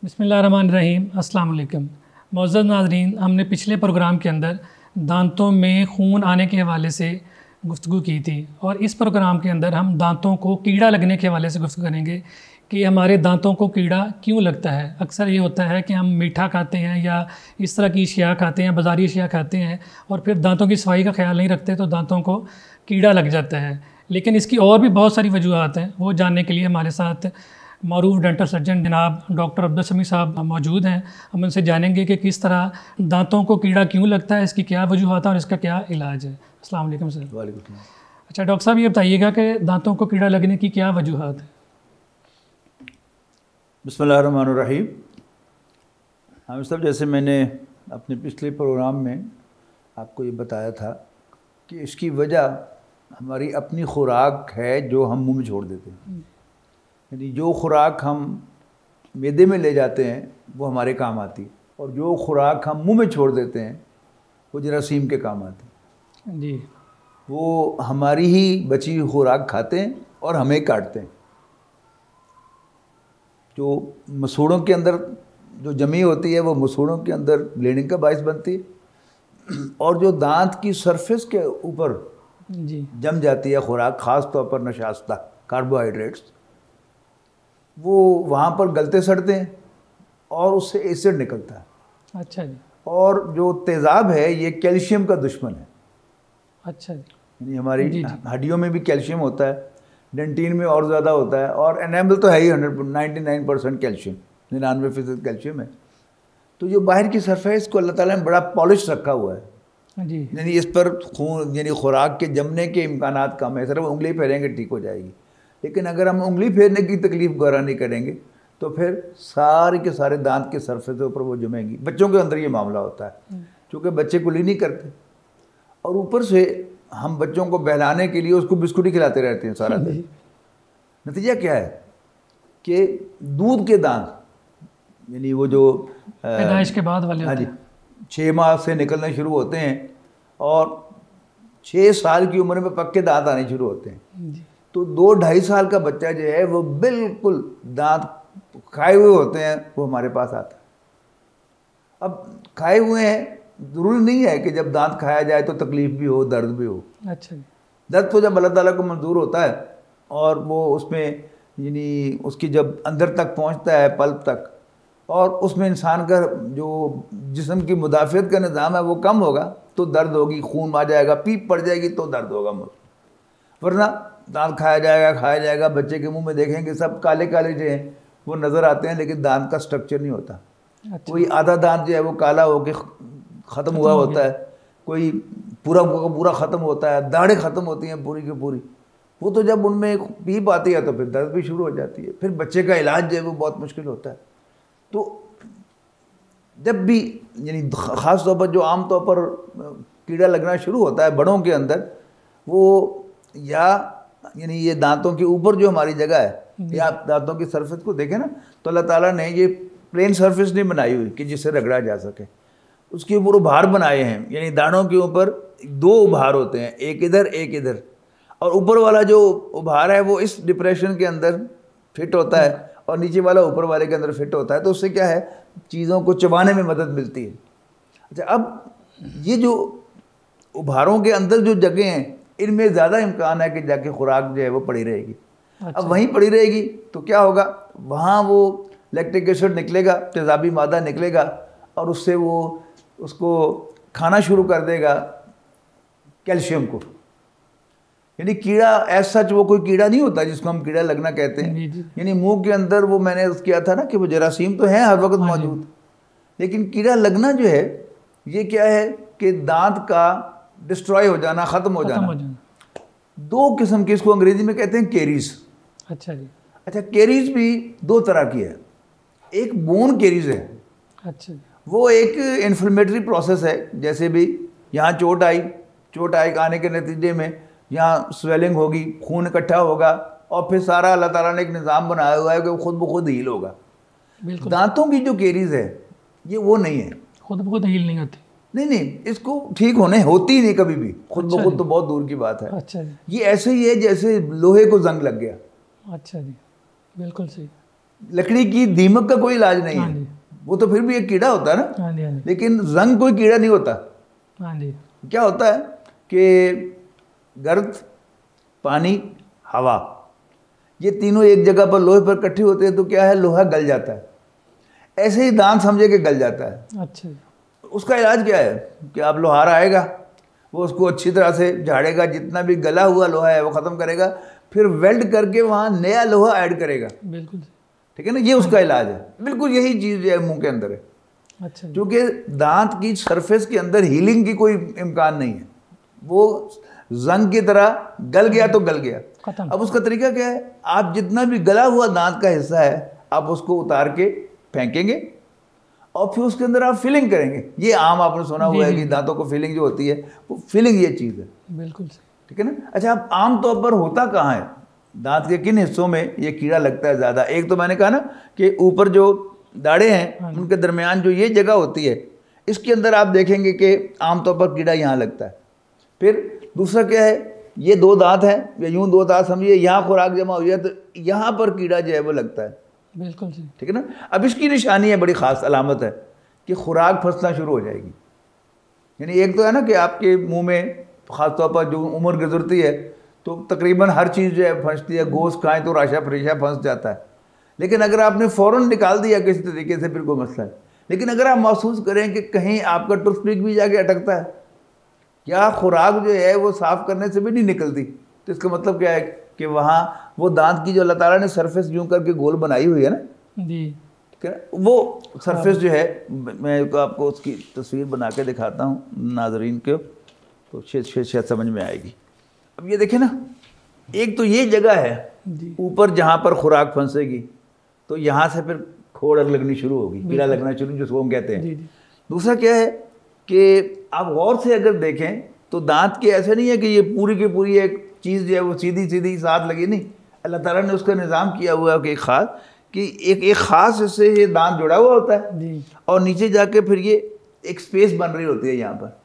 बिस्मिल्लाहिर्रहमानिर्रहीम। अस्सलाम वालेकुम। मुअज़्ज़ज़ नाज़रीन, हमने पिछले प्रोग्राम के अंदर दांतों में खून आने के हवाले से गुफ्तगू की थी और इस प्रोग्राम के अंदर हम दांतों को कीड़ा लगने के हवाले से गुफ्तगू करेंगे कि हमारे दांतों को कीड़ा क्यों लगता है। अक्सर ये होता है कि हम मीठा खाते हैं या इस तरह की अशिया खाते हैं, बाज़ारी अशिया खाते हैं और फिर दांतों की सफाई का ख्याल नहीं रखते तो दांतों को कीड़ा लग जाता है। लेकिन इसकी और भी बहुत सारी वजूहात हैं। वो जानने के लिए हमारे साथ मरूफ डेंटल सर्जन जनाब डॉक्टर अब्दुल समी साहब मौजूद हैं। हम उनसे जानेंगे कि किस तरह दांतों को कीड़ा क्यों लगता है, इसकी क्या वजूहात है और इसका क्या इलाज है। अस्सलाम वालेकुम सर। वालेकुम सलाम। अच्छा डॉक्टर साहब, ये बताइएगा कि दांतों को कीड़ा लगने की क्या वजूहात है। बिस्मिल्लाहिर्रहमानिर्रहीम। हम सब, जैसे मैंने अपने पिछले प्रोग्राम में आपको ये बताया था कि इसकी वजह हमारी अपनी खुराक है जो हम मुंह में छोड़ देते हैं। यानी जो खुराक हम मैदे में ले जाते हैं वो हमारे काम आती है और जो खुराक हम मुंह में छोड़ देते हैं वो जरासीम के काम आती है जी। वो हमारी ही बची हुई खुराक खाते हैं और हमें काटते हैं। जो मसूड़ों के अंदर जो जमी होती है वो मसूड़ों के अंदर ब्लीडिंग का बायस बनती है और जो दांत की सरफेस के ऊपर जी जम जाती है खुराक, ख़ास तौर पर नशास्ता कार्बोहाइड्रेट्स, वो वहाँ पर गलते सड़ते हैं और उससे एसिड निकलता है। अच्छा जी। और जो तेज़ाब है ये कैल्शियम का दुश्मन है। अच्छा जी। यानी हमारी जी, जी। हड्डियों में भी कैल्शियम होता है, डेंटिन में और ज़्यादा होता है और एनेमल तो है ही 99% कैल्शियम, 99% कैल्शियम है। तो जो बाहर की सरफेस को अल्लाह ताला ने बड़ा पॉलिश रखा हुआ है। जी यानी इस पर खून यानी खुराक के जमने के इम्कानात कम है। सिर्फ उंगली फेरेंगे ठीक हो जाएगी, लेकिन अगर हम उंगली फेरने की तकलीफ़ गौरा नहीं करेंगे तो फिर सारे के सारे दांत के सरफेस के ऊपर वो जमेंगी। बच्चों के अंदर ये मामला होता है क्योंकि बच्चे कुली नहीं करते और ऊपर से हम बच्चों को बहलाने के लिए उसको बिस्कुट ही खिलाते रहते हैं सारा दिन। नतीजा क्या है कि दूध के दांत यानी वो जो पैदाइश के बाद वाले हाँ होते जी हैं। 6 माह से निकलना शुरू होते हैं और 6 साल की उम्र में पक्के दांत आने शुरू होते हैं। जी तो 2-2.5 साल का बच्चा जो है वो बिल्कुल दांत खाए हुए होते हैं, वो हमारे पास आता है। अब खाए हुए हैं, ज़रूरी नहीं है कि जब दांत खाया जाए तो तकलीफ़ भी हो, दर्द भी हो। अच्छा जी। दर्द तो जब अल्लाह ताला को मंजूर होता है और वो उसमें यानी उसकी जब अंदर तक पहुंचता है पल्प तक और उसमें इंसान का जो जिस्म की मुदाफ़ियत का निज़ाम है वो कम होगा तो दर्द होगी, खून आ जाएगा, पीप पड़ जाएगी तो दर्द होगा। वरना दांत खाया जाएगा, बच्चे के मुंह में देखेंगे सब काले काले जो हैं वो नज़र आते हैं लेकिन दांत का स्ट्रक्चर नहीं होता। अच्छा। कोई आधा दांत जो है वो काला होकर ख़त्म हुआ हो होता है, कोई पूरा पूरा ख़त्म होता है, दाढ़ें ख़त्म होती हैं पूरी की पूरी। वो तो जब उनमें पीप आती है तो फिर दर्द भी शुरू हो जाती है। फिर बच्चे का इलाज जो है वो बहुत मुश्किल होता है। तो जब भी यानी ख़ास तौर पर जो आम तौर पर कीड़ा लगना शुरू होता है बड़ों के अंदर, वो या यानी ये दांतों के ऊपर जो हमारी जगह है या आप दांतों की सरफेस को देखें ना तो अल्लाह ताला ने ये प्लेन सरफेस नहीं बनाई हुई कि जिससे रगड़ा जा सके। उसके ऊपर उभार बनाए हैं, यानी दानों के ऊपर 2 उभार होते हैं, एक इधर एक इधर, और ऊपर वाला जो उभार है वो इस डिप्रेशन के अंदर फिट होता है और नीचे वाला ऊपर वाले के अंदर फिट होता है। तो उससे क्या है, चीज़ों को चबाने में मदद मिलती है। अच्छा, अब ये जो उभारों के अंदर जो जगह हैं इनमें ज़्यादा इम्कान है कि जाके खुराक जो है वो पड़ी रहेगी। अच्छा। अब वहीं पड़ी रहेगी तो क्या होगा, वहाँ वो लैक्टिक एसिड निकलेगा, तेज़ाबी मादा निकलेगा और उससे वो उसको खाना शुरू कर देगा कैल्शियम को। यानी कीड़ा एज सच वो कोई कीड़ा नहीं होता जिसको हम कीड़ा लगना कहते हैं। यानी मुंह के अंदर वो मैंने किया था ना कि वो जरासीम तो हैं हर वक्त मौजूद, लेकिन कीड़ा लगना जो है ये क्या है कि दांत का डिस्ट्रॉय हो जाना, ख़त्म हो जाना। 2 किस्म के इसको अंग्रेजी में कहते हैं केरीज। अच्छा जी। अच्छा, केरीज भी 2 तरह की है। एक बोन केरीज है। अच्छा जी। वो एक इन्फ्लेमेटरी प्रोसेस है, जैसे भी यहाँ चोट आई आने के नतीजे में यहाँ स्वेलिंग होगी, खून इकट्ठा होगा और फिर सारा अल्लाह ताला ने एक निज़ाम बनाया हुआ है कि वो खुद ब खुद हील होगा। बिल्कुल। दांतों की जो केरीज है ये वो नहीं है, खुद ब खुद हील नहीं होती। नहीं, इसको ठीक होने होती ही नहीं कभी भी, खुद ब खुद तो बहुत दूर की बात है। अच्छा जी। ये ऐसे ही है जैसे लोहे को जंग लग गया। अच्छा जी, बिल्कुल सही। लकड़ी की दीमक का कोई इलाज नहीं हाँ है, जी। वो तो फिर भी एक कीड़ा होता है ना, हाँ जी, हाँ जी, लेकिन जंग कोई कीड़ा नहीं होता। हाँ जी, क्या होता है कि गर्द, पानी, हवा, ये तीनों एक जगह पर लोहे पर इकट्ठे होते हैं तो क्या है, लोहा गल जाता है। ऐसे ही दांत समझे कि गल जाता है। अच्छा जी, उसका इलाज क्या है कि आप लोहार आएगा, वो उसको अच्छी तरह से झाड़ेगा, जितना भी गला हुआ लोहा है वो ख़त्म करेगा, फिर वेल्ड करके वहाँ नया लोहा ऐड करेगा। बिल्कुल जी, ठीक है ना, ये उसका इलाज है। बिल्कुल यही चीज़ जो है मुंह के अंदर है, अच्छा जी, क्योंकि दांत की सरफेस के अंदर हीलिंग की कोई इम्कान नहीं है। वो जंग की तरह गल गया तो गल गया। खत्म। अब उसका तरीका क्या है, आप जितना भी गला हुआ दांत का हिस्सा है आप उसको उतार के फेंकेंगे और फिर उसके अंदर आप फिलिंग करेंगे। ये आम आपने सुना हुआ है कि दांतों को फिलिंग जो होती है वो फिलिंग ये चीज़ है। बिल्कुल सही, ठीक है ना। अच्छा, अब आम तौर पर होता कहाँ है, दांत के किन हिस्सों में ये कीड़ा लगता है ज़्यादा? एक तो मैंने कहा ना कि ऊपर जो दाढ़े हैं उनके दरमियान जो ये जगह होती है, इसके अंदर आप देखेंगे कि आमतौर पर कीड़ा यहाँ लगता है। फिर दूसरा क्या है, ये दो दांत हैं या यूं दो दांत समझिए, यहाँ खुराक जमा हुई है तो यहाँ पर कीड़ा जो है वो लगता है। बिल्कुल सही, ठीक है ना। अब इसकी निशानी है, बड़ी ख़ास अलामत है कि खुराक फंसना शुरू हो जाएगी। यानी एक तो है ना कि आपके मुंह में ख़ासतौर पर जो उम्र गुजरती है तो तकरीबन हर चीज़ जो है फंसती है, गोश्त खाएं तो राशा फरीशा फंस जाता है, लेकिन अगर आपने फ़ौरन निकाल दिया किसी तरीके से फिर कोई मसला है। लेकिन अगर आप महसूस करें कि कहीं आपका टूथपिक भी जाके अटकता है या खुराक जो है वो साफ़ करने से भी नहीं निकलती, तो इसका मतलब क्या है कि वहाँ वो दांत की जो अल्लाह ताला ने सरफेस यूँ करके गोल बनाई हुई है ना जी, ठीक है, वो सरफेस जो है, मैं आपको उसकी तस्वीर बना के दिखाता हूँ नाजरीन को, तो शायद समझ में आएगी। अब ये देखें ना, एक तो ये जगह है जी, ऊपर जहाँ पर खुराक फंसेगी तो यहाँ से फिर खोड़ लगनी शुरू होगी, कीड़ा लगना शुरू, जिसको हम कहते हैं। जी, जी, दूसरा क्या है कि आप गौर से अगर देखें तो दांत के ऐसे नहीं है कि ये पूरी की पूरी एक चीज़ जो है वो सीधी सीधी साथ लगी, नहीं, अल्लाह ताला ने उसका निज़ाम किया हुआ है कि एक ख़ास इससे ये दांत जुड़ा हुआ होता है जी, और नीचे जाके फिर ये एक स्पेस बन रही होती है यहाँ पर।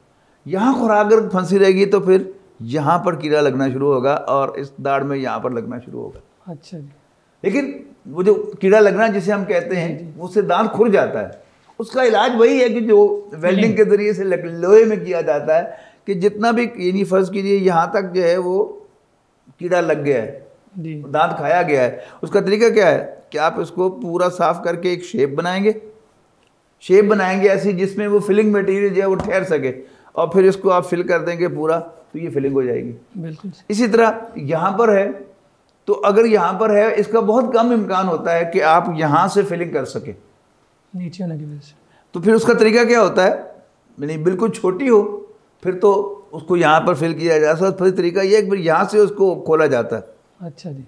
यहाँ खुराक अगर फंसी रहेगी तो फिर यहाँ पर कीड़ा लगना शुरू होगा और इस दाढ़ में यहाँ पर लगना शुरू होगा। अच्छा जी, लेकिन वो जो कीड़ा लगना जिसे हम कहते हैं उससे दांत खुर जाता है। उसका इलाज वही है कि जो वेल्डिंग के ज़रिए से लोहे में किया जाता है कि जितना भी, यानी फ़र्ज़ कीजिए यहाँ तक जो है वो कीड़ा लग गया है, जी, दांत खाया गया है। उसका तरीका क्या है कि आप इसको पूरा साफ़ करके एक शेप बनाएंगे ऐसी जिसमें वो फिलिंग मटेरियल जो है वो ठहर सके और फिर इसको आप फिल कर देंगे पूरा तो ये फिलिंग हो जाएगी। बिल्कुल सही, इसी तरह यहाँ पर है तो अगर यहाँ पर है इसका बहुत कम इम्कान होता है कि आप यहाँ से फिलिंग कर सके, नीचे होने की वजह से, तो फिर उसका तरीका क्या होता है, यानी बिल्कुल छोटी हो फिर तो उसको यहाँ पर फिल किया जा सकता है। फिर तरीका ये है कि फिर यहाँ से उसको खोला जाता है, अच्छा जी,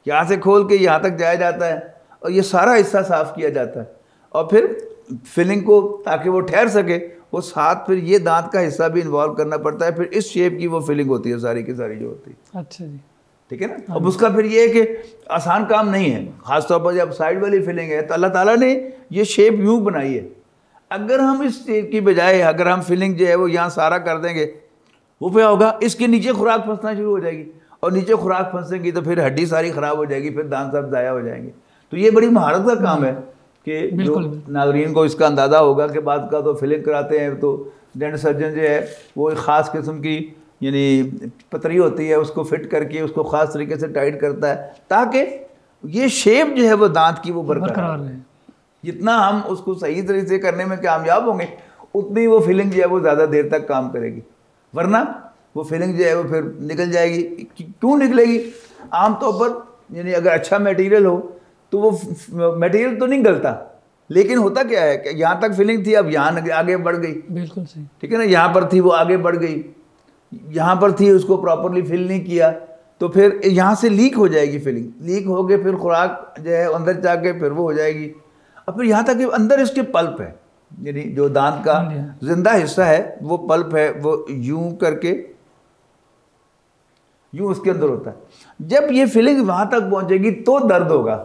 यहाँ से खोल के यहाँ तक जाया जाता है और ये सारा हिस्सा साफ़ किया जाता है और फिर फिलिंग को ताकि वो ठहर सके वो साथ फिर ये दांत का हिस्सा भी इन्वॉल्व करना पड़ता है। फिर इस शेप की वो फिलिंग होती है सारी की सारी जो होती है। अच्छा जी, ठीक है ना। अब उसका फिर ये है कि आसान काम नहीं है, ख़ासतौर पर जब साइड वाली फिलिंग है तो अल्लाह ताला ने ये शेप यूँ बनाई है। अगर हम इस शेप की बजाय अगर हम फिलिंग जो है वो यहाँ सारा कर देंगे, वो क्या होगा, इसके नीचे खुराक फंसना शुरू हो जाएगी और नीचे खुराक फंसेगी तो फिर हड्डी सारी ख़राब हो जाएगी, फिर दांत सब ज़ाया हो जाएंगे। तो ये बड़ी महारत का काम है कि जो नाज़रीन को इसका अंदाज़ा होगा कि बाद का तो फिलिंग कराते हैं तो डेंटल सर्जन जो है वो एक ख़ास किस्म की यानी पतरी होती है उसको फिट करके उसको ख़ास तरीके से टाइट करता है ताकि ये शेप जो है वो दांत की वो बरकरार रहे। जितना हम उसको सही तरीके से करने में कामयाब होंगे उतनी वो फिलिंग जो है वो ज़्यादा देर तक काम करेगी, वरना वो फिलिंग जो है वो फिर निकल जाएगी। क्यों निकलेगी? आमतौर पर यानी अगर अच्छा मटेरियल हो तो वो मटेरियल तो नहीं गलता, लेकिन होता क्या है कि यहाँ तक फिलिंग थी, अब यहाँ आगे बढ़ गई, बिल्कुल सही, ठीक है ना, यहाँ पर थी वो आगे बढ़ गई, यहाँ पर थी उसको प्रॉपरली फिल नहीं किया तो फिर यहाँ से लीक हो जाएगी, फिलिंग लीक हो गए फिर खुराक जो है अंदर जाके फिर वो हो जाएगी। और फिर यहाँ तक कि अंदर इसके पल्प है, यानी जो दांत का जिंदा हिस्सा है वो पल्प है, वो यूं करके यूं उसके अंदर होता है। जब ये फिलिंग वहाँ तक पहुँचेगी तो दर्द होगा,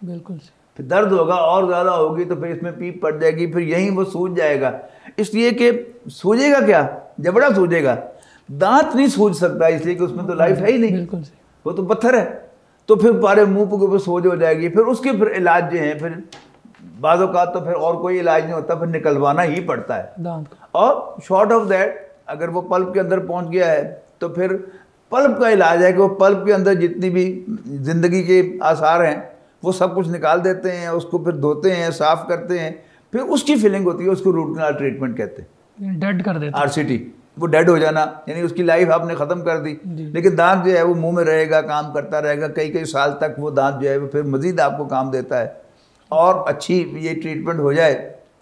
बिल्कुल, फिर दर्द होगा और ज़्यादा होगी तो फिर इसमें पीप पड़ जाएगी, फिर यहीं वो सूज जाएगा। इसलिए कि सूजेगा क्या, जबड़ा सूजेगा, दांत नहीं सूज सकता इसलिए कि उसमें तो लाइफ है ही नहीं, बिल्कुल, वो तो पत्थर है। तो फिर पारे मुंह के ऊपर सोज हो जाएगी, फिर उसके फिर इलाज जो है फिर बाज़ औक़ात तो फिर और कोई इलाज नहीं होता, फिर निकलवाना ही पड़ता है दांत। और शॉर्ट ऑफ दैट अगर वो पल्प के अंदर पहुंच गया है तो फिर पल्प का इलाज है कि वो पल्प के अंदर जितनी भी ज़िंदगी के आसार हैं वो सब कुछ निकाल देते हैं, उसको फिर धोते हैं, साफ़ करते हैं, फिर उसकी फिलिंग होती है, उसको रूट कनाल ट्रीटमेंट कहते हैं, डेड कर देते हैं। आरसीटी, वो डेड हो जाना, यानी उसकी लाइफ आपने ख़त्म कर दी, लेकिन दांत जो है वो मुंह में रहेगा, काम करता रहेगा, कई कई साल तक वो दांत जो है वो फिर मज़ीद आपको काम देता है। और अच्छी ये ट्रीटमेंट हो जाए,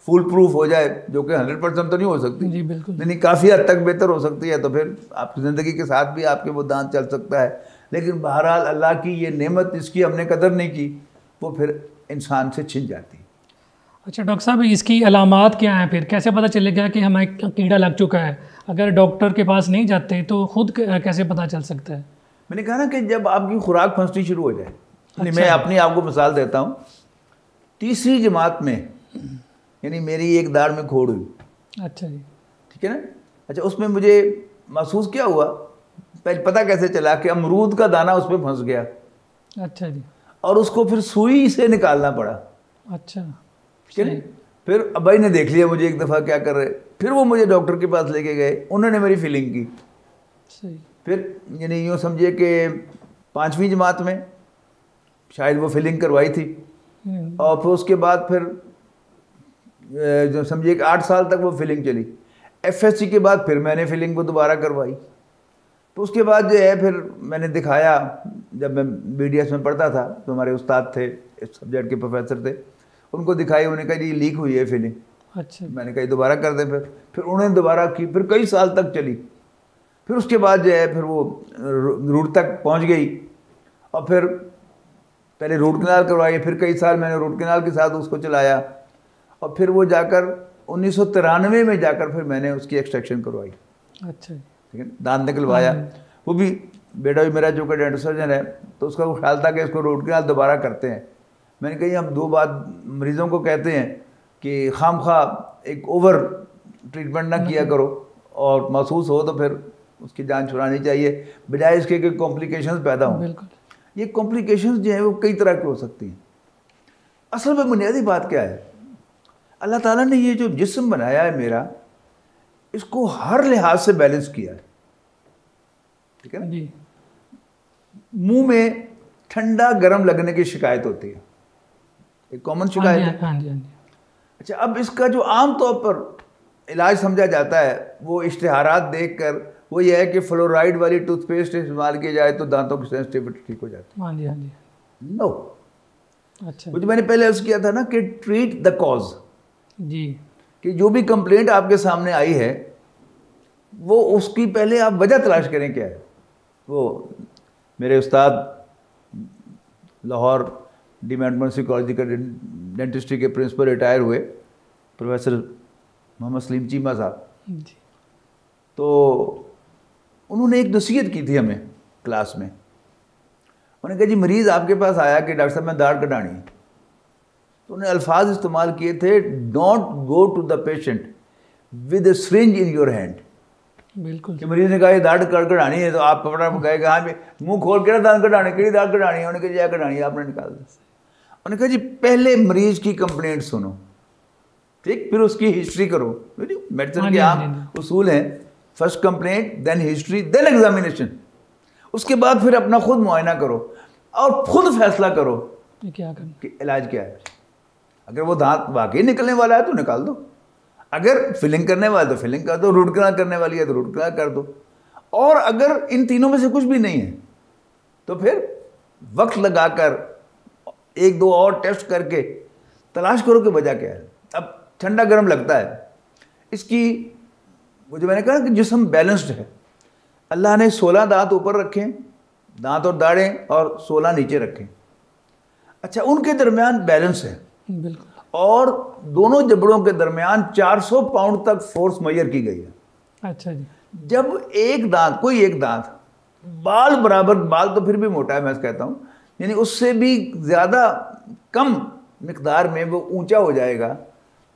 फुल प्रूफ हो जाए, जो कि 100% तो नहीं हो सकती जी बिल्कुल, नहीं, काफ़ी हद तक बेहतर हो सकती है, तो फिर आपकी ज़िंदगी के साथ भी आपके वो दांत चल सकता है। लेकिन बहरहाल अल्लाह की ये नेमत, इसकी हमने कदर नहीं की, वो फिर इंसान से छिन जाती है। अच्छा डॉक्टर साहब, इसकी अलामात क्या हैं? फिर कैसे पता चलेगा कि हमें कीड़ा लग चुका है? अगर डॉक्टर के पास नहीं जाते तो खुद कैसे पता चल सकता है? मैंने कहा ना कि जब आपकी खुराक फंसनी शुरू हो जाए, मैं अपनी आपको मिसाल देता हूँ, तीसरी जमात में यानी मेरी एक दाढ़ में खोड़ हुई, अच्छा जी, ठीक है ना। अच्छा, उसमें मुझे महसूस क्या हुआ, पहले पता कैसे चला कि अमरूद का दाना उसमें फंस गया। अच्छा जी, और उसको फिर सुई से निकालना पड़ा। अच्छा, ठीक है ना। फिर अब्बाई ने देख लिया मुझे एक दफ़ा क्या कर रहे, फिर वो मुझे डॉक्टर के पास लेके गए, उन्होंने मेरी फीलिंग की। सही। फिर यानी यूँ समझिए कि 5वीं जमात में शायद वो फीलिंग करवाई थी, और फिर उसके बाद फिर जो समझिए कि 8 साल तक वो फीलिंग चली। FSC के बाद फिर मैंने फीलिंग को दोबारा करवाई। तो उसके बाद जो है फिर मैंने दिखाया, जब मैं BDS में पढ़ता था तो हमारे उस्ताद थे, इस सब्जेक्ट के प्रोफेसर थे, उनको दिखाई, उन्होंने कहा जी लीक हुई है फीलिंग। अच्छा, मैंने कहा दोबारा कर दें। फिर उन्होंने दोबारा की, फिर कई साल तक चली। फिर उसके बाद जो है फिर वो रूट तक पहुंच गई, और फिर पहले रूट कनाल करवाई, फिर कई साल मैंने रूट कनाल के साथ उसको चलाया, और फिर वो जाकर 1993 में जाकर फिर मैंने उसकी एक्सट्रैक्शन करवाई। अच्छा, ठीक है, दांत निकलवाया। वो भी बेटा भी मेरा जो कि डेंटल सर्जन है, तो उसका वो ख्याल था कि इसको रूट कनाल दोबारा करते हैं। मैंने कही हम 2 बात मरीज़ों को कहते हैं कि खामखा एक ओवर ट्रीटमेंट ना किया करो, और महसूस हो तो फिर उसकी जान छुड़ानी चाहिए, बजाय इसके कि कॉम्प्लिकेशंस पैदा हों। बिल्कुल। ये कॉम्प्लिकेशंस जो हैं वो कई तरह की हो सकती हैं। असल में बुनियादी बात क्या है, अल्लाह ताला ने ये जो जिस्म बनाया है मेरा, इसको हर लिहाज से बैलेंस किया है, ठीक है ना जी। मुंह में ठंडा गर्म लगने की शिकायत होती है, एक कॉमन शिकायत है। हाँ जी, हाँ जी। अच्छा, अब इसका जो आम तौर पर इलाज समझा जाता है वो इश्तिहारात देखकर वो ये है कि फ्लोराइड वाली टूथपेस्ट इस्तेमाल की जाए तो दांतों की सेंसिटिविटी ठीक हो जाती हाँ जी, हाँ जी। है। नो, अच्छा वो जो मैंने पहले अर्ज किया था ना कि ट्रीट द कॉज, जी, कि जो भी कंप्लेंट आपके सामने आई है वो उसकी पहले आप वजह तलाश करें क्या है। वो मेरे उस्ताद लाहौर डिपार्टमेंट साइकोलॉजी का डेंटिस्ट्री के प्रिंसिपल रिटायर हुए प्रोफेसर मोहम्मद सलीम चीमा साहब, जी। तो उन्होंने एक नसीहत की थी हमें क्लास में। उन्होंने कहा जी मरीज़ आपके पास आया कि डॉक्टर साहब मैं दाढ़ कटानी है, तो उन्होंने अल्फाज इस्तेमाल किए थे, don't go to the patient with a syringe in your hand. बिल्कुल। कि मरीज़ ने कहा ये दाढ़ कटानी है, तो आप अपना कहेगा हाँ मुंह खोल के ना दाढ़ कटानी, कड़ी दाढ़ कटानी है, उन्होंने कहा कटानी है, आपने निकाल दी। उन्होंने कहा जी पहले मरीज़ की कंप्लेंट सुनो, ठीक, फिर उसकी हिस्ट्री करो। मेडिसिन के आम उसूल हैं, first complaint, then history, then examination. उसके बाद फिर अपना खुद मुआयना करो और खुद फैसला करो क्या करना कि इलाज क्या है। अगर वो दांत वाकई निकलने वाला है तो निकाल दो, अगर फिलिंग करने वाला है तो फिलिंग कर दो, रूट कनाल करने वाली है तो रूट कनाल कर दो, और अगर इन तीनों में से कुछ भी नहीं है तो फिर वक्त लगाकर 1-2 और टेस्ट करके तलाश करो कि वजह क्या है। अब ठंडा गर्म लगता है, इसकी वो जो मैंने कहा कि जिस्म बैलेंस्ड है। अल्लाह ने 16 दांत ऊपर रखे, दांत और दाढ़ें, और 16 नीचे रखे। अच्छा, उनके दरमियान बैलेंस है, बिल्कुल, और दोनों जबड़ों के दरमियान 400 पाउंड तक फोर्स मेजर की गई है। अच्छा जी। जब एक दांत, कोई एक दांत बाल बराबर, बाल तो फिर भी मोटा है मैं कहता हूँ, यानी उससे भी ज़्यादा कम मिकदार में वो ऊंचा हो जाएगा,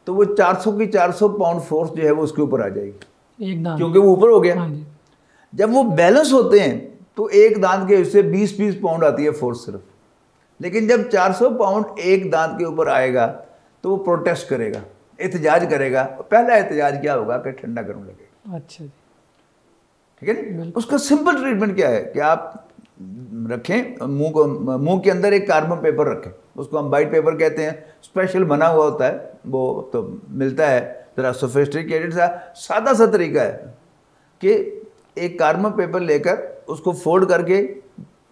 तो वो 400 की 400 पाउंड फोर्स जो है वो उसके ऊपर आ जाएगी, एक दांत, क्योंकि वो ऊपर हो गया। हाँ जी। जब वो बैलेंस होते हैं तो एक दांत के उससे 20-20 पाउंड आती है फोर्स सिर्फ। लेकिन जब 400 पाउंड एक दांत के ऊपर आएगा तो वो प्रोटेस्ट करेगा, एहतजाज करेगा। पहला एहतजाज क्या होगा कि ठंडा गर्म लगेगा। अच्छा जी, ठीक है ना। उसका सिंपल ट्रीटमेंट क्या है कि आप रखें मुंह के अंदर एक कार्बन पेपर रखें, उसको हम वाइट पेपर कहते हैं, स्पेशल बना हुआ होता है, वो तो मिलता है, ज़रा सोफिस्टिकेटेड सा सादा सा तरीका है कि एक कार्बन पेपर लेकर उसको फोल्ड करके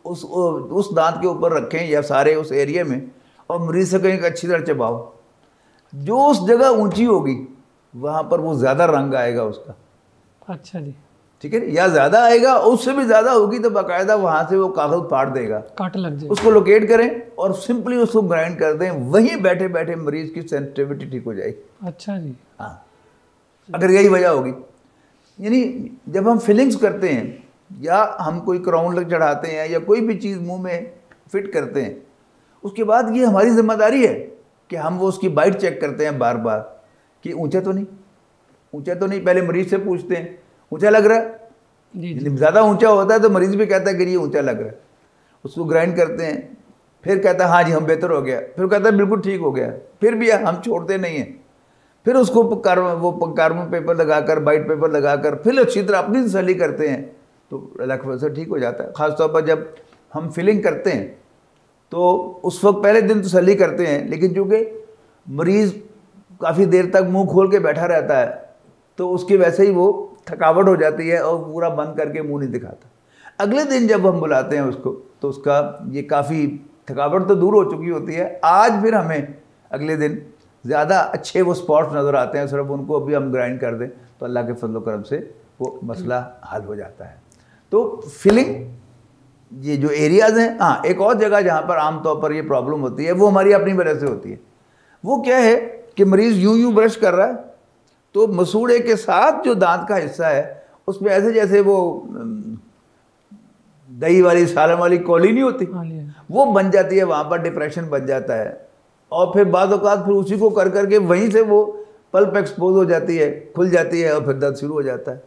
उस दांत के ऊपर रखें या सारे उस एरिया में, और मरीज से कहीं अच्छी तरह चबाओ। जो उस जगह ऊंची होगी वहाँ पर वो ज़्यादा रंग आएगा उसका। अच्छा जी, ठीक है, या ज़्यादा आएगा, उससे भी ज़्यादा होगी तो बाकायदा वहाँ से वो कागज़ फाड़ देगा, काट लग जाए। उसको लोकेट करें और सिंपली उसको ग्राइंड कर दें, वहीं बैठे बैठे मरीज की सेंसिटिविटी ठीक हो जाएगी। अच्छा जी, हाँ, अगर यही वजह होगी। यानी जब हम फिलिंग्स करते हैं या हम कोई क्राउन लग चढ़ाते हैं या कोई भी चीज़ मुंह में फिट करते हैं, उसके बाद ये हमारी जिम्मेदारी है कि हम वो उसकी बाइट चेक करते हैं बार बार कि ऊंचा तो नहीं, ऊंचा तो नहीं। पहले मरीज से पूछते हैं ऊंचा लग रहा है, जी, ज़्यादा ऊंचा होता है तो मरीज भी कहता है कि ये ऊंचा लग रहा है। उसको ग्राइंड करते हैं, फिर कहता है हाँ जी हम बेहतर हो गया, फिर कहता है बिल्कुल ठीक हो गया, फिर भी हम छोड़ते नहीं हैं। फिर उसको कार्बन पेपर लगाकर, वाइट पेपर लगाकर फिर अच्छी तरह अपनी तसल्ली करते हैं तो अल्लाह से ठीक हो जाता है। ख़ासतौर पर जब हम फिलिंग करते हैं तो उस वक्त पहले दिन तसल्ली करते हैं, लेकिन चूँकि मरीज़ काफ़ी देर तक मुंह खोल के बैठा रहता है तो उसकी वैसे ही वो थकावट हो जाती है और पूरा बंद करके मुंह नहीं दिखाता। अगले दिन जब हम बुलाते हैं उसको तो उसका ये काफ़ी थकावट तो दूर हो चुकी होती है। आज फिर हमें अगले दिन ज़्यादा अच्छे वो स्पॉट्स नज़र आते हैं, सिर्फ उनको अभी हम ग्राइंड कर दें तो अल्लाह के फजल करम से वो मसला हल हो जाता है। तो फिलिंग ये जो एरियाज़ हैं, हाँ एक और जगह जहाँ पर आम तौर पर ये प्रॉब्लम होती है वो हमारी अपनी वजह से होती है। वो क्या है कि मरीज़ यूं ब्रश कर रहा है तो मसूड़े के साथ जो दांत का हिस्सा है उसमें ऐसे जैसे वो दही वाली सालन वाली कौली नहीं होती, वो बन जाती है, वहाँ पर डिप्रेशन बन जाता है। और फिर बाद औक़ात फिर उसी को कर करके वहीं से वो पल्प एक्सपोज हो जाती है, खुल जाती है और फिर दर्द शुरू हो जाता है,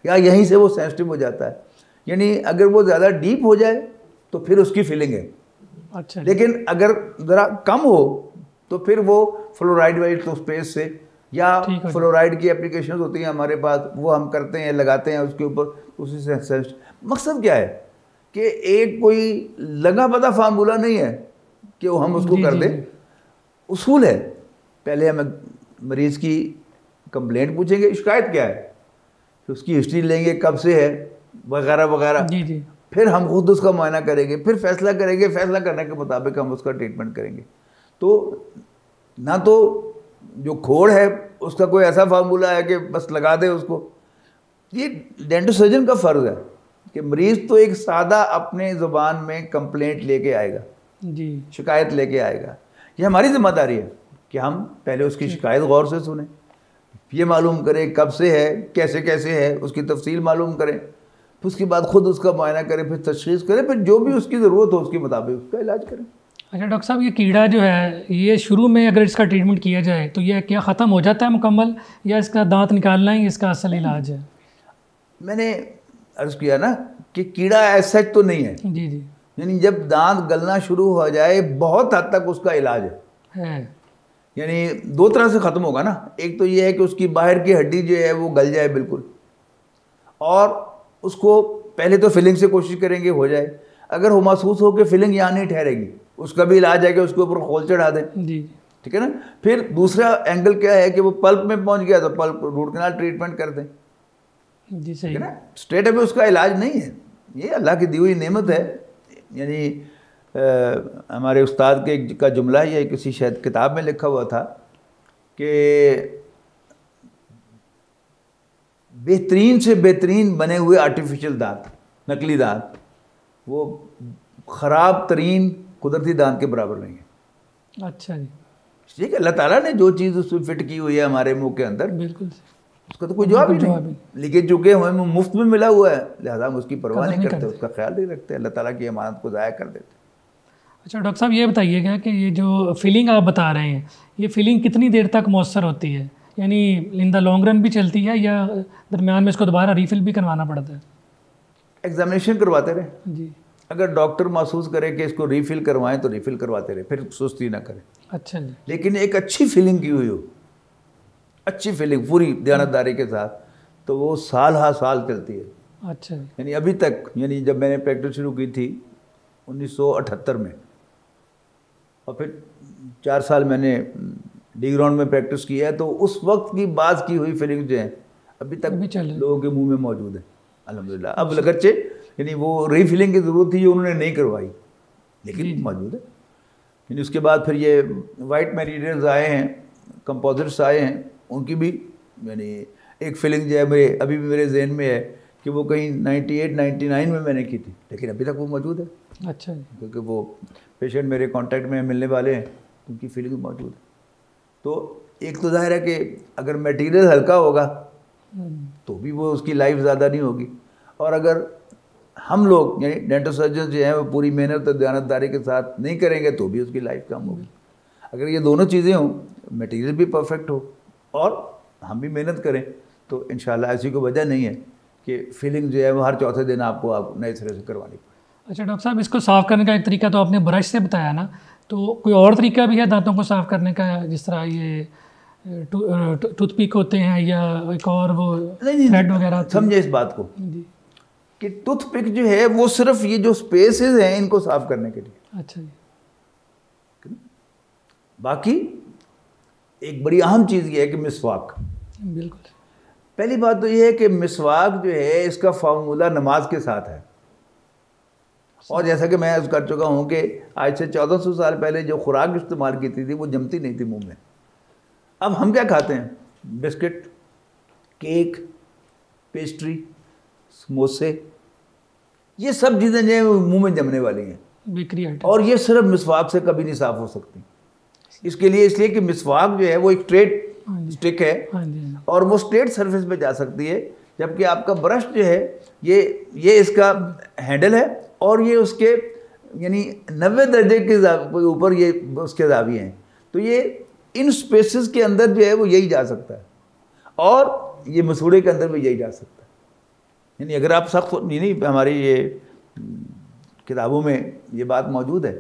या यहीं से वो सेंसिटिव हो जाता है। यानी अगर वो ज़्यादा डीप हो जाए तो फिर उसकी फीलिंग है। अच्छा, लेकिन अगर ज़रा कम हो तो फिर वो फ्लोराइड वाली टूथपेस्ट से या फ्लोराइड की एप्लीकेशन होती हैं हमारे पास, वो हम करते हैं, लगाते हैं उसके ऊपर, उसी से। मकसद क्या है कि एक कोई लगा पता फार्मूला नहीं है कि वो हम उसको कर दें। उसूल है, पहले हम मरीज़ की कंप्लेंट पूछेंगे, शिकायत क्या है, उसकी हिस्ट्री लेंगे, कब से है वगैरह वगैरह। फिर हम खुद उसका मुआयना करेंगे, फिर फैसला करेंगे, फैसला करने के मुताबिक हम उसका ट्रीटमेंट करेंगे। तो ना तो जो खोड़ है उसका कोई ऐसा फार्मूला है कि बस लगा दे उसको। ये डेंटल सर्जन का फ़र्ज़ है कि मरीज़ तो एक सादा अपने ज़ुबान में कंप्लेंट लेके आएगा जी, शिकायत लेके आएगा। ये हमारी ज़िम्मेदारी है कि हम पहले उसकी शिकायत गौर से सुनें, ये मालूम करें कब से है, कैसे कैसे है, उसकी तफसील मालूम करें, फिर उसके बाद ख़ुद उसका मुआयना करें, फिर तशख़ीस करें, फिर जो भी उसकी ज़रूरत हो उसके मुताबिक उसका इलाज करें। अच्छा डॉक्टर साहब, ये कीड़ा जो है ये शुरू में अगर इसका ट्रीटमेंट किया जाए तो ये क्या ख़त्म हो जाता है मुकम्मल, या इसका दांत निकालना ही इसका असल इलाज है? मैंने अर्ज़ किया ना कि कीड़ा ऐसा तो नहीं है। जी जी, यानी जब दांत गलना शुरू हो जाए बहुत हद तक उसका इलाज है। यानी दो तरह से ख़त्म होगा ना, एक तो ये है कि उसकी बाहर की हड्डी जो है वो गल जाए बिल्कुल, और उसको पहले तो फिलिंग से कोशिश करेंगे हो जाए। अगर वो महसूस हो कि फिलिंग यहाँ नहीं ठहरेगी, उसका भी इलाज है कि उसके ऊपर खोल चढ़ा दें जी, ठीक है ना। फिर दूसरा एंगल क्या है कि वो पल्प में पहुँच गया तो पल्प रूट कैनाल ट्रीटमेंट कर दें जी, सही है ना। स्ट्रेट अवे उसका इलाज नहीं है, ये अल्लाह की दी हुई नेमत है। यानी हमारे उस्ताद के का जुमला है, या किसी शायद किताब में लिखा हुआ था कि बेहतरीन से बेहतरीन बने हुए आर्टिफिशियल दांत, नकली दांत, वो ख़राब तरीन कुदरती दांत के बराबर नहीं है। अच्छा जी, ठीक है, अल्लाह ताला ने जो चीज़ उसमें फिट की हुई है हमारे मुंह के अंदर, बिल्कुल उसका तो कोई जवाब ही नहीं। लेकिन चूँकि हमें मुफ्त में मिला हुआ है लिहाजा हम उसकी परवाह नहीं करते, उसका ख्याल नहीं रखते, अल्लाह ताला की अमानत को ज़ाया कर देते। अच्छा डॉक्टर साहब, ये बताइएगा कि ये जो फीलिंग आप बता रहे हैं, ये फीलिंग कितनी देर तक मौसर होती है? यानी इन द लॉन्ग रन भी चलती है या दरमियान में इसको दोबारा रीफिल भी करवाना पड़ता है? एग्जामिनेशन करवाते रहे। जी। अगर डॉक्टर महसूस करे कि इसको रीफिल करवाएं तो रीफिल करवाते रहे, फिर सुस्ती ना करें। अच्छा जी। लेकिन एक अच्छी फीलिंग की हुई हो, अच्छी फीलिंग पूरी दयानतदारी के साथ, तो वो साल हा साल चलती है। अच्छा जी। यानी अभी तक, यानी जब मैंने प्रैक्टिस शुरू की थी 1978 में, और फिर 4 साल मैंने डी ग्राउंड में प्रैक्टिस की है, तो उस वक्त की बात की हुई फीलिंग जो है अभी तक लोगों के मुंह में मौजूद है अल्हम्दुलिल्लाह। अब लगरचे यानी वो रीफिलिंग की ज़रूरत थी जो उन्होंने नहीं करवाई, लेकिन मौजूद है। यानी उसके बाद फिर ये वाइट मटीरियल्स आए हैं, कंपोजिट्स आए हैं, उनकी भी यानी एक फीलिंग जो है मेरे अभी भी मेरे जहन में है कि वो कहीं 98-99 में मैंने की थी, लेकिन अभी तक वो मौजूद है। अच्छा जी। क्योंकि वो पेशेंट मेरे कांटेक्ट में मिलने वाले हैं, उनकी फीलिंग मौजूद है। तो एक तो जाहिर है कि अगर मटेरियल हल्का होगा तो भी वो उसकी लाइफ ज़्यादा नहीं होगी, और अगर हम लोग यानी डेंटल सर्जन जो हैं वो पूरी मेहनत और दयानतदारी के साथ नहीं करेंगे तो भी उसकी लाइफ कम होगी। अगर ये दोनों चीज़ें हों, मटेरियल भी परफेक्ट हो और हम भी मेहनत करें, तो इंशाल्लाह ऐसी कोई वजह नहीं है कि फीलिंग जो है वो हर चौथे दिन आप नए सिरे से करवानी पड़े। अच्छा डॉक्टर साहब, इसको साफ़ करने का एक तरीका तो आपने ब्रश से बताया ना, तो कोई और तरीका भी है दांतों को साफ़ करने का, जिस तरह ये टूथपिक होते हैं या एक और वो थ्रेड वगैरह? समझे इस बात को जी कि टूथपिक जो है वो सिर्फ ये जो स्पेसेस हैं इनको साफ करने के लिए। अच्छा जी। बाकी एक बड़ी अहम चीज़ ये है कि मिसवाक। बिल्कुल। पहली बात तो ये है कि मिसवाक जो है इसका फार्मूला नमाज के साथ है, और जैसा कि मैं अर्ज़ कर चुका हूँ कि आज से 1400 साल पहले जो खुराक इस्तेमाल की थी वो जमती नहीं थी मुंह में। अब हम क्या खाते हैं? बिस्किट, केक, पेस्ट्री, समोसे, ये सब चीज़ें जो है मुंह में जमने वाली हैं, बेकरी आइटम, और ये सिर्फ मिसवाक से कभी नहीं साफ़ हो सकती। इसलिए कि मिसवाक जो है वो एक स्ट्रेट स्टिक है, और वो स्ट्रेट सरफेस पे जा सकती है, जबकि आपका ब्रश जो है ये इसका हैंडल है, और ये उसके यानी 90 दर्जे के ऊपर ये उसके जाविये हैं। तो ये इन स्पेसेस के अंदर जो है वो यही जा सकता है, और ये मसूड़े के अंदर भी यही जा सकता है। यानी अगर आप सख्त नहीं, हमारी ये किताबों में ये बात मौजूद है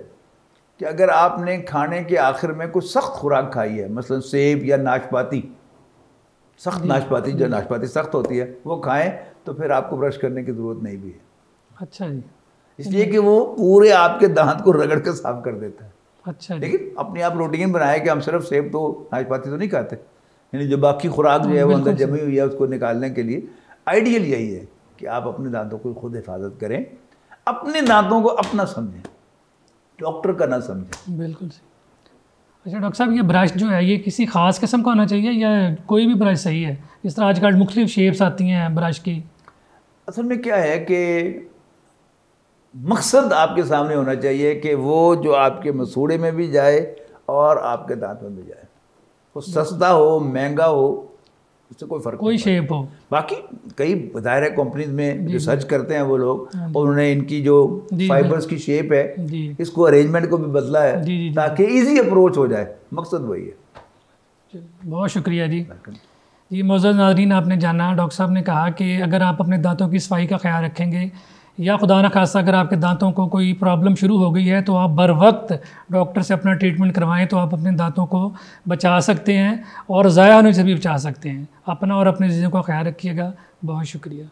कि अगर आपने खाने के आखिर में कुछ सख्त खुराक खाई है, मसलन सेब या नाशपाती, सख्त नाशपाती, जो नाशपाती सख्त होती है वो खाएं, तो फिर आपको ब्रश करने की ज़रूरत नहीं भी है। अच्छा जी। इसलिए कि वो पूरे आपके दांत को रगड़ कर साफ कर देता है। अच्छा। लेकिन अपने आप रूटीन बनाए कि हम सिर्फ सेब तो नाशपाती तो नहीं खाते, यानी जो बाकी खुराक जो है वो अंदर जमी हुई है उसको निकालने के लिए आइडियल यही है कि आप अपने दांतों को खुद हिफाजत करें, अपने दांतों को अपना समझें, डॉक्टर का ना समझें। बिल्कुल सही। अच्छा डॉक्टर साहब, ये ब्रश जो है ये किसी ख़ास किस्म का होना चाहिए या कोई भी ब्रश सही है? इस तरह आजकल मुख्तलिफ शेप्स आती हैं ब्रश की। असल में क्या है कि मकसद आपके सामने होना चाहिए कि वो जो आपके मसूड़े में भी जाए और आपके दांत में भी जाए, वो सस्ता हो महंगा हो उससे कोई फ़र्क, कोई शेप हो। बाकी कई ज़ाहिर है कंपनीज में रिसर्च करते हैं वो लोग, और उन्होंने इनकी जो फाइबर्स की शेप है इसको अरेंजमेंट को भी बदला है ताकि इजी अप्रोच हो जाए, मकसद वही है। बहुत शुक्रिया जी। जी मोअज़्ज़ज़ नाज़रीन, आपने जाना डॉक्टर साहब ने कहा कि अगर आप अपने दांतों की सफाई का ख्याल रखेंगे या खुदा न खास्ता अगर आपके दांतों को कोई प्रॉब्लम शुरू हो गई है तो आप बर वक्त डॉक्टर से अपना ट्रीटमेंट करवाएं, तो आप अपने दांतों को बचा सकते हैं और ज़ाया होने से भी बचा सकते हैं। अपना और अपने चीज़ों का ख्याल रखिएगा। बहुत शुक्रिया।